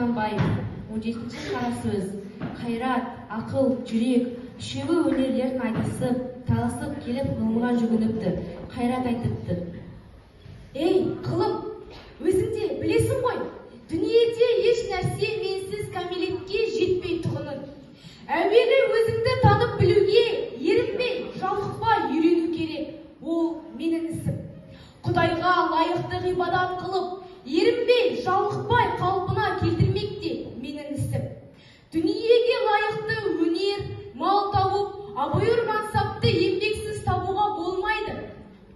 Құрманбаев, 17-ші қара сөз, қайрат, ақыл, жүрек, үшеуі өнерлерін айтысып, талысып келіп ғылымға жүгініпті. Қайрат айтыпты: Ей, ғылым, өзің де білесің ғой, дүниеде еш нәрсе менсіз кәмелетке жетпей тұғынын. Әуелі өзіңді танып білуге, ерінбей, жалықпай үйрену керек. Ол менің ісім. Құдайға лайықты ғибадат қылып, ерінбей, жалықпай қалпына келтірмек те менің ісім. Дүниеге лайықты өнер, мал тауып, абырой мансапты еңбексіз табуға болмайды.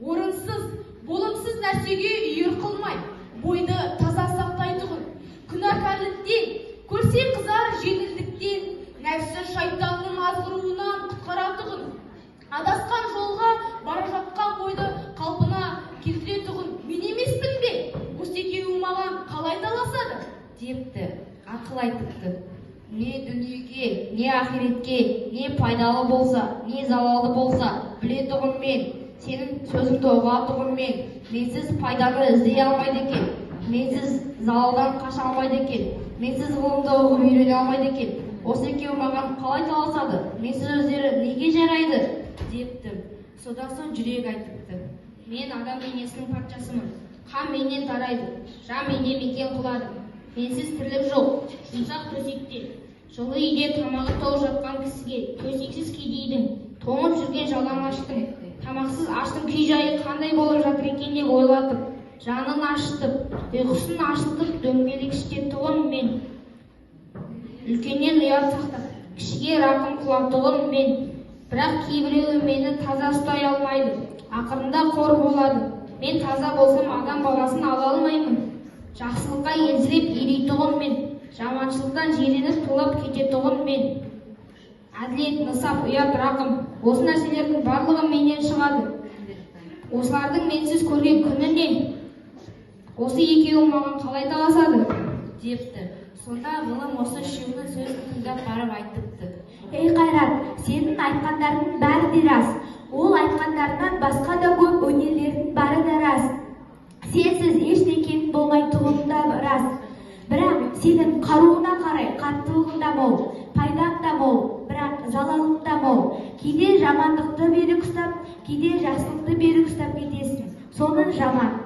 Орынсыз, болымсыз нәрсеге үйір қылмай, бойды таза сақтайтұғын. Күнәкарліктен, көрсе қызар жеңілдіктен, нәпсі шайтанның азғыруынан құтқаратұғын. Адасқан жолға бара жатқан бойды қалпына келтіретұғын. Мен емеспін бе? Осы екеуі маған қалай таласады? Депті. Ақыл айтыпты: не дүниеге, не ақиретке, не пайдалы болса, не залалы болса, білетұғын мен. Сенің сөзіңді ұғатұғын мен. Менсіз пайданы іздей алмайды екен. Менсіз залалдан қаша алмайды екен. Менсіз ғылымды оқып үйрене алмайды екен. Осы екеуі маған қалай таласады? Менсіз өздері неге жарайды? Депті. Содан соң жүрек айтыпты: мен адам денесінің парчасымын. Қан менен тарайды, жан менен мекен қылады. Менсіз тірлік жоқ, жұмсақ төсекте. Жылы үйде тамағы толып жатқан кісіге төсексіз кедейдің тоңып жүрген жалаңаштың тамақсыз аштың күй жайы қандай болып жатыр екен деп ойлатып, жанын ашытып, ұйқысын ашытып дөңгелекште тұғын мен. Үлкеннен ұят сақтап, кішіге рақым қылатұғын мен. Бірақ кейбіреуі мені таза ұстай алмайды, ақырында қор болады. Мен таза болсам адам баласын ала алмаймын. Жақсылыққа елжіреп ерейтұғын мен. Жаманшылықтан жереніп тулап кететұғын мен. Әділет, нысап, ұят, рақым, осы нәрселердің барлығы менен шығады. Осылардың менсіз көрген күні не? Осы екеуі маған қалай таласады? Депті. Сонда ғылым осы үшеуінің сөзін тыңдап барып айтыпты: Ей Қайрат, сенің айтқандарының бәрі де рас. Ол айтқандарынан басқа да көп өнерлердің бары да рас. Сенсіз ештеңенің болмайтұғын да рас. Бірақ сенің қаруына қарай қаттылығың да мол, пайдаң да мол, бірақ залалың да мол. Кейде жамандықты берік ұстап, кейде жақсылықты берік ұстап кетесің. Соның жаман.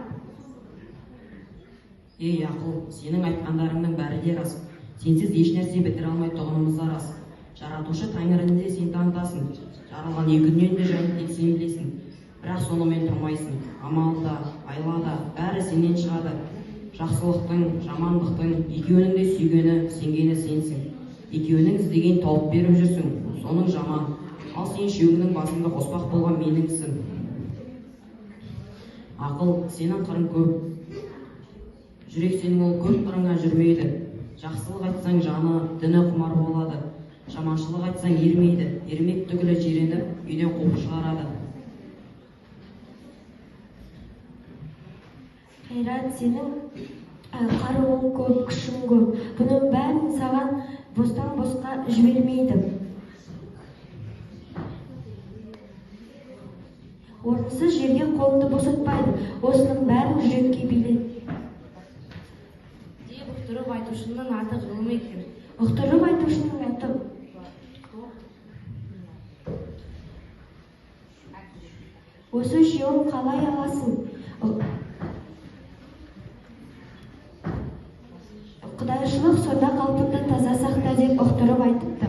Ей ақыл, сенің айтқандарыңның бәрі де рас. Сенсіз еш нәрсе бітіре алмай тұғынымыз да рас. Жаратушы Тәңірін де сен танытасың. Жаралған екі дүниені де жайын тек сен білесің. Бірақ сонымен тұрмайсың. Амал да, айла да, бәрі сенен шығады. Жақсылықтың, жамандықтың, екеуінің де сүйгені, сенгені сенсің. Екеуінің іздеген тауып беріп жүрсің, соның жаман. Ал сен шеуіңнің басында қоспақ болған меніңсің. Ақыл, сенің қырың көп. Жүрек сенің ол көп қырыңа жүрмейді. Жақсылық айтсаң жаны, діні құмар болады. Жаманшылық айтсаң ермейді. Ермек түгілі жереніп, үйден қуып шығарады. Қайрат, сенің қаруың көп, күшің көп. Бұның бәрін саған бостан-босқа жібермейді. Орынсыз жерге қолыңды босатпайды. Осының бәрін жүрекке билет. Деп ұқтырып айтушының аты ғылым екен. Ұқтырып айтушының аты. Осы үшеуін қалай аласың? Құдайшылық сонда қалпыңды таза сақта деп ұқтырып айтыпты.